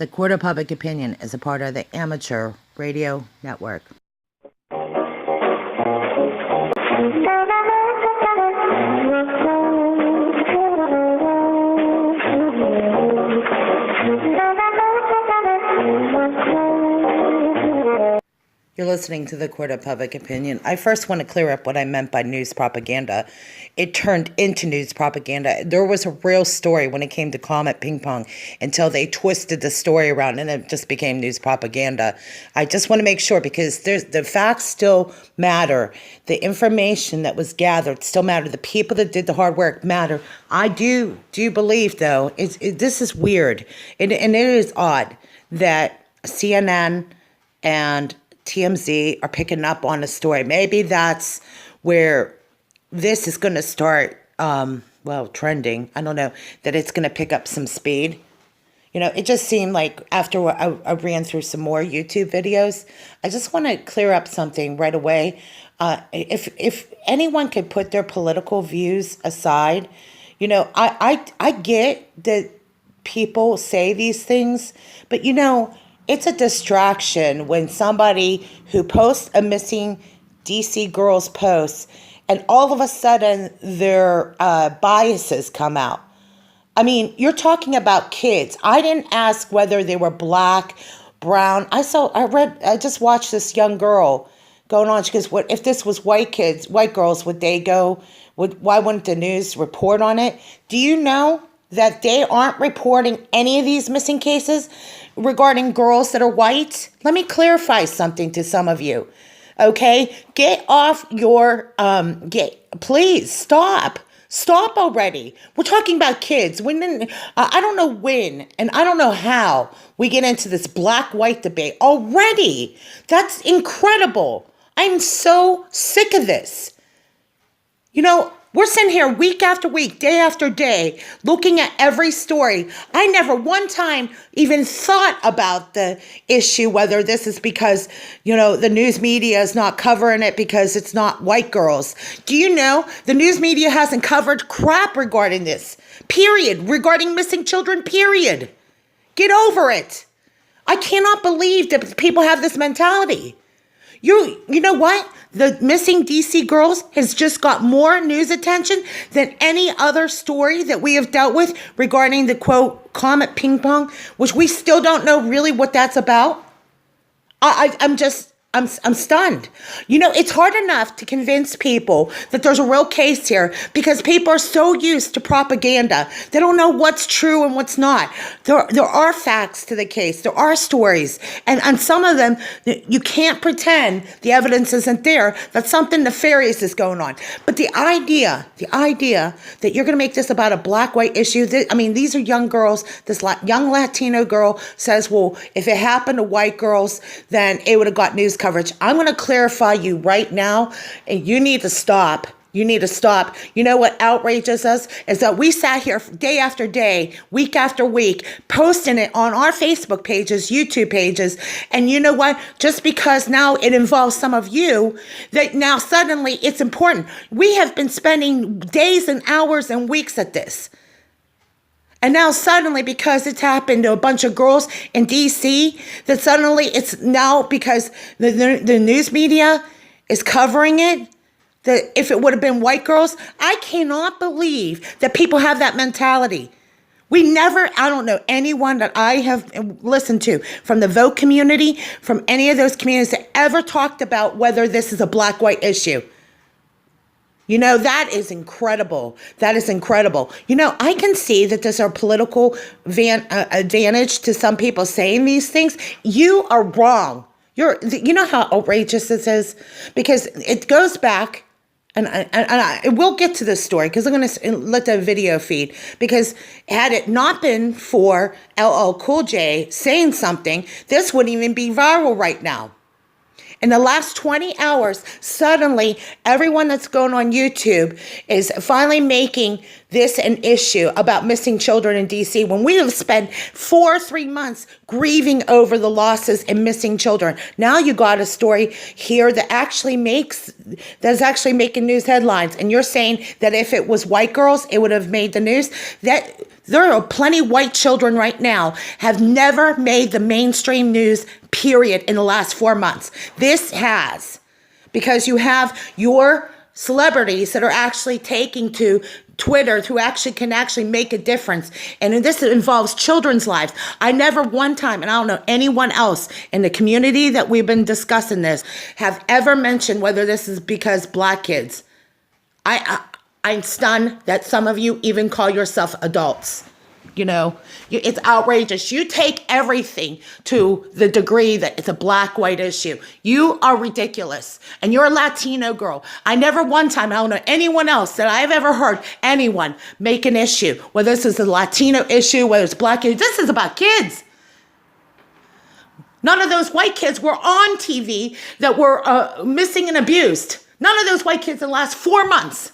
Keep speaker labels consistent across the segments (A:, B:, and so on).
A: The Court of Public Opinion is a part of the Amateur Radio Network. You're listening to the Court of Public Opinion. I first want to clear up what I meant by news propaganda. It turned into news propaganda. There was a real story when it came to Comet Ping Pong until they twisted the story around and it just became news propaganda. I just want to make sure because the facts still matter. The information that was gathered still matter. The people that did the hard work matter. I do believe, though, this is weird. And it is odd that CNN and TMZ are picking up on the story. Maybe that's where this is going to start, trending. I don't know, that it's going to pick up some speed. You know, it just seemed like after I ran through some more YouTube videos, I just want to clear up something right away. If anyone could put their political views aside, you know, I get that people say these things, but you know, it's a distraction when somebody who posts a missing DC girls post and all of a sudden their biases come out. I mean, you're talking about kids. I didn't ask whether they were black, brown. I just watched this young girl going on. She goes, "What if this was white girls, would they go? Why wouldn't the news report on it?" Do you know that they aren't reporting any of these missing cases regarding girls that are white? Let me clarify something to some of you, okay? Get off your, please, stop already. We're talking about kids. I don't know when, and I don't know how we get into this black-white debate already. That's incredible. I'm so sick of this. You know, we're sitting here week after week, day after day, looking at every story. I never one time even thought about the issue, whether this is because, you know, the news media is not covering it because it's not white girls. Do you know the news media hasn't covered crap regarding this, period, regarding missing children, period. Get over it. I cannot believe that people have this mentality. You know what? The missing DC girls has just got more news attention than any other story that we have dealt with regarding the quote Comet Ping Pong, which we still don't know really what that's about. I'm stunned. You know, it's hard enough to convince people that there's a real case here because people are so used to propaganda. They don't know what's true and what's not. There are facts to the case. There are stories. And some of them, you can't pretend the evidence isn't there, that something nefarious is going on. But the idea that you're going to make this about a black-white issue, these are young girls. This young Latino girl says, well, if it happened to white girls, then it would have got news coverage. I'm going to clarify you right now, and you need to stop. You need to stop. You know what outrages us is that we sat here day after day, week after week, posting it on our Facebook pages, YouTube pages. And you know what? Just because now it involves some of you, that now suddenly it's important. We have been spending days and hours and weeks at this. And now suddenly, because it's happened to a bunch of girls in D.C., that suddenly it's now because the news media is covering it, that if it would have been white girls, I cannot believe that people have that mentality. I don't know anyone that I have listened to from the Vote community, from any of those communities that ever talked about whether this is a black-white issue. You know, that is incredible. That is incredible. You know, I can see that there's a political advantage to some people saying these things. You are wrong. You know how outrageous this is? Because it goes back, and I will get to this story because I'm going to let the video feed. Because had it not been for LL Cool J saying something, this wouldn't even be viral right now. In the last 20 hours, suddenly everyone that's going on YouTube is finally making this an issue about missing children in DC when we have spent 3 months grieving over the losses and missing children. Now you got a story here that's actually making news headlines. And you're saying that if it was white girls, it would have made the news. That there are plenty of white children right now have never made the mainstream news, period, in the last 4 months. This has, because you have your celebrities that are actually taking to Twitter who can actually make a difference. And this involves children's lives. I never one time, and I don't know anyone else in the community that we've been discussing this, have ever mentioned whether this is because black kids. I'm stunned that some of you even call yourself adults. You know, it's outrageous. You take everything to the degree that it's a black-white issue. You are ridiculous. And you're a Latino girl. I never one time, I don't know anyone else that I've ever heard anyone make an issue, whether this is a Latino issue, whether it's black kids. This is about kids. None of those white kids were on TV that were missing and abused. None of those white kids in the last 4 months.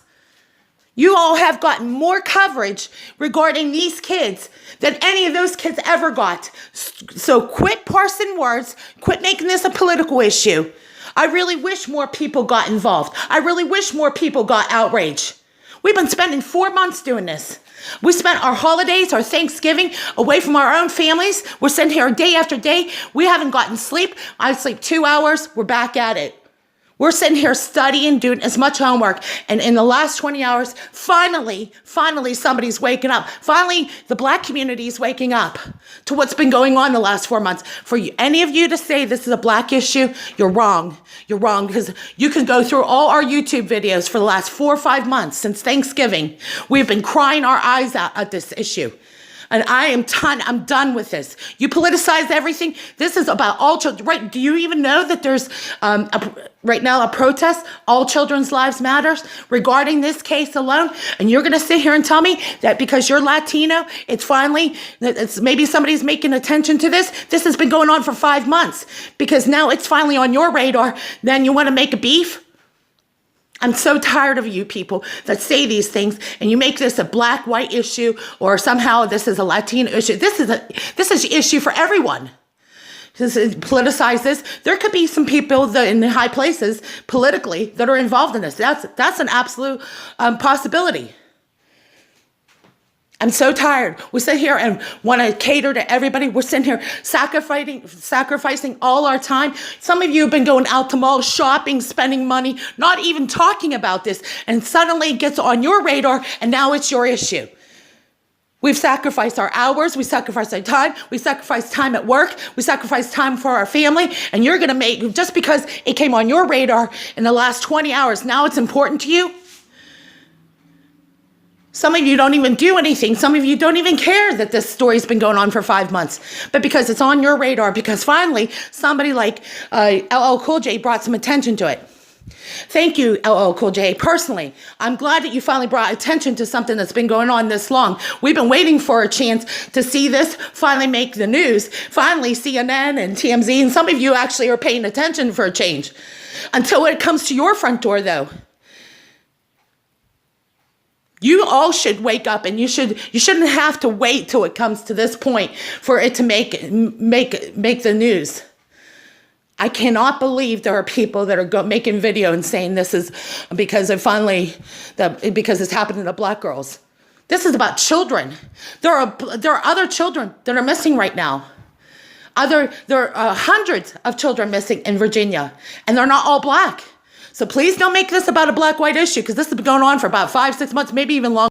A: You all have gotten more coverage regarding these kids than any of those kids ever got. So quit parsing words. Quit making this a political issue. I really wish more people got involved. I really wish more people got outraged. We've been spending 4 months doing this. We spent our holidays, our Thanksgiving, away from our own families. We're sitting here day after day. We haven't gotten sleep. I sleep 2 hours. We're back at it. We're sitting here studying, doing as much homework. And in the last 20 hours, finally, somebody's waking up. Finally, the black community is waking up to what's been going on the last 4 months. For any of you to say this is a black issue, you're wrong. You're wrong, because you can go through all our YouTube videos for the last 4 or 5 months since Thanksgiving. We've been crying our eyes out at this issue. And I'm done with this. You politicize everything. This is about all children. Right? Do you even know that there's right now a protest, All Children's Lives Matters, regarding this case alone? And you're going to sit here and tell me that because you're Latino, it's maybe somebody's making attention to this. This has been going on for 5 months because now it's finally on your radar. Then you want to make a beef? I'm so tired of you people that say these things and you make this a black-white issue or somehow this is a Latino issue. This is an issue for everyone. Politicize this. There could be some people that in high places politically that are involved in this. That's an absolute possibility. I'm so tired. We sit here and want to cater to everybody. We're sitting here sacrificing all our time. Some of you have been going out to malls, shopping, spending money, not even talking about this. And suddenly it gets on your radar and now it's your issue. We've sacrificed our hours. We sacrificed our time. We sacrificed time at work. We sacrificed time for our family. And you're going to just because it came on your radar in the last 20 hours, now it's important to you. Some of you don't even do anything. Some of you don't even care that this story's been going on for 5 months. But because it's on your radar, because finally somebody like LL Cool J brought some attention to it. Thank you, LL Cool J. Personally, I'm glad that you finally brought attention to something that's been going on this long. We've been waiting for a chance to see this finally make the news. Finally, CNN and TMZ, and some of you actually are paying attention for a change. Until it comes to your front door, though. You all should wake up, and you shouldn't have to wait till it comes to this point for it to make the news. I cannot believe there are people that are making video and saying this is because because it's happening to black girls. This is about children. There are other children that are missing right now. There are hundreds of children missing in Virginia, and they're not all black. So please don't make this about a black-white issue, because this has been going on for about 5, 6 months, maybe even longer.